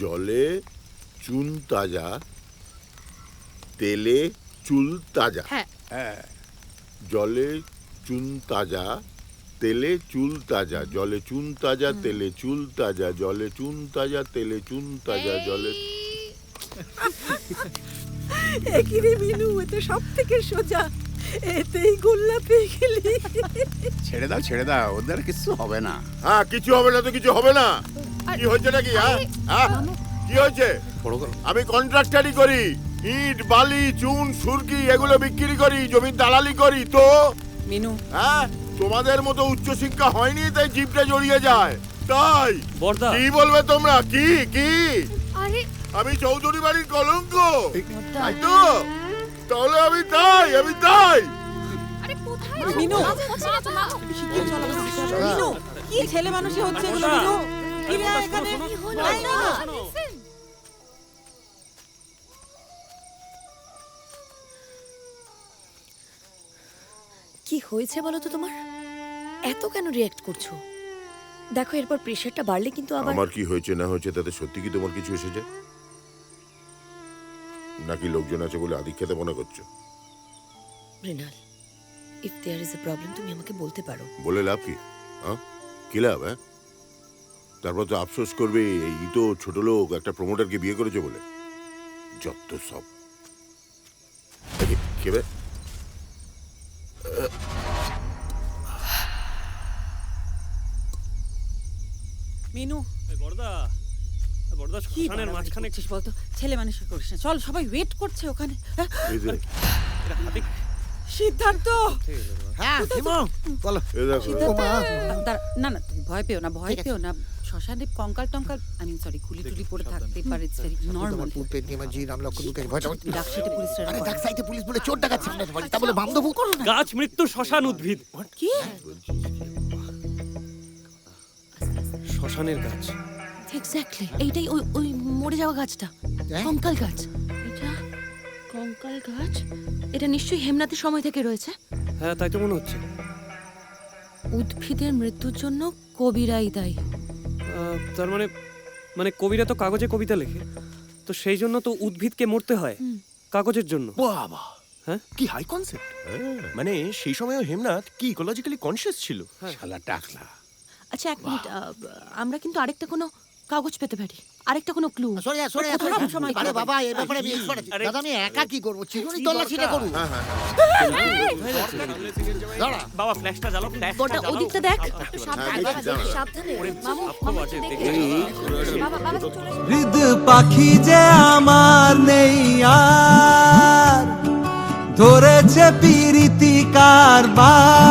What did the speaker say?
জলে চুন তাজা, তেলে চুল তাজা। হ্যাঁ, জলে চুন তাজা, তেলে চুল তাজা। জলে চুন তাজা, তেলে চুল তাজা। জলে চুন তাজা, তেলে চুন তাজা। জলে একই রে মিনু, এতে সব থেকে সোজা, এতেই গোল্লা পেয়ে গেলি। ছেড়ে দাও, ওদের কিছু হবে না। হ্যাঁ, কিছু হবে না তো কিছু হবে না। কি হয়েছে নাকি? হ্যাঁ, কি হয়েছে? আমি কন্ট্রাক্টারি করি, ইট বালি চুন সুরকি এগুলো বিক্রি করি, জমির দালালি করি। তো মিনু, হ্যাঁ, তোমাদের মতো উচ্চ শিক্ষা হয়নি তাই জিভটা জড়িয়ে যায়। তাই কি বলবে তোমরা? কি কি আমি চৌধুরী বাড়ির কলঙ্ক? তাই তো, তাহলে আমি তাই। মিনু, মিনু, কি ছেলে মানুষই হচ্ছে এগুলো মিনু? কি রে এখানে? কি হয়েছে বলো তো তোমার? এত কেন রিঅ্যাক্ট করছো? দেখো, এরপর প্রেশারটা বাড়লে কিন্তু আবার। আমার কি হয়েছে না হয়েছে তাতে সত্যি কি তোমার কিছু এসেছে, নাকি লোকজন আছে বলে আদিক্ষেতে মনে করছো? Mrinal, if there is a problem তুমি আমাকে বলতে পারো। বলে লাভ কি? হ্যাঁ, কি লাভ? হ্যাঁ, তারপর তো আফসোস করবে এই তো ছোট লোক একটা প্রমোটারকে বিয়ে করেছে বলে। যত সব কেবে মিনু, বড়দা শ্মশানের মাঝখানে বলতো ছেলে মানুষ করিস না। চল, সবাই ওয়েট করছে ওখানে। সিদ্ধার্থ, হ্যাঁ বলো। না না তুমি ভয় পেও না, শ্মশানে কঙ্কাল টঙ্কাল, আমি সরি, কুলি টুলি পড়ে থাকতে পারে, ইটস ভেরি নরমাল। ডাকসাইটে পুলিশরা, আরে ডাকসাইটে পুলিশ বলে চোর ডাকাচ্ছে না বলে, তা বলে বান্ধবু করো না। গাছ মৃত্যু শ্মশান উদ্ভিদ। কি শ্মশানের গাছ এক্স্যাক্টলি এইটাই, ওই মরে যাওয়া গাছটা কঙ্কাল গাছ। এটা কঙ্কাল গাছ, এটা নিশ্চয়ই হেমনাথের সময় থেকে রয়েছে। হ্যাঁ, তাই তো মনে হচ্ছে। উদ্ভিদের মৃত্যুর জন্য কবিরাই দায়ী। তার মানে কবিরা তো কাগজে কবিতা লেখে, তো সেই জন্য তো উদ্ভিদকে মরতে হয় কাগজের জন্য। বাবা, হ্যাঁ, কি হাই কনসেপ্ট। মানে সেই সময়ও হেমনাথ কি ইকোলজিক্যালি কনসিয়াস ছিল। শালা টাকলা। আচ্ছা, এক মিনিট, আমরা কিন্তু আরেকটা কোনো কাগজ পেতে পারি, আরেকটা কোনো ক্লু। সরে আরে বাবা, এই ব্যাপারে আমি এক্সপার্ট আছি। দাদা, আমি একা কি করব? চিরুনি তল্লাশিটা করব। দাঁড়া বাবা, ফ্ল্যাশটা জ্বালো, গোটা ওদিকটা দেখ। সাবধানে হৃদ পাখি যে আমার নেই আর, ধরেছে পিরিতি কারবার।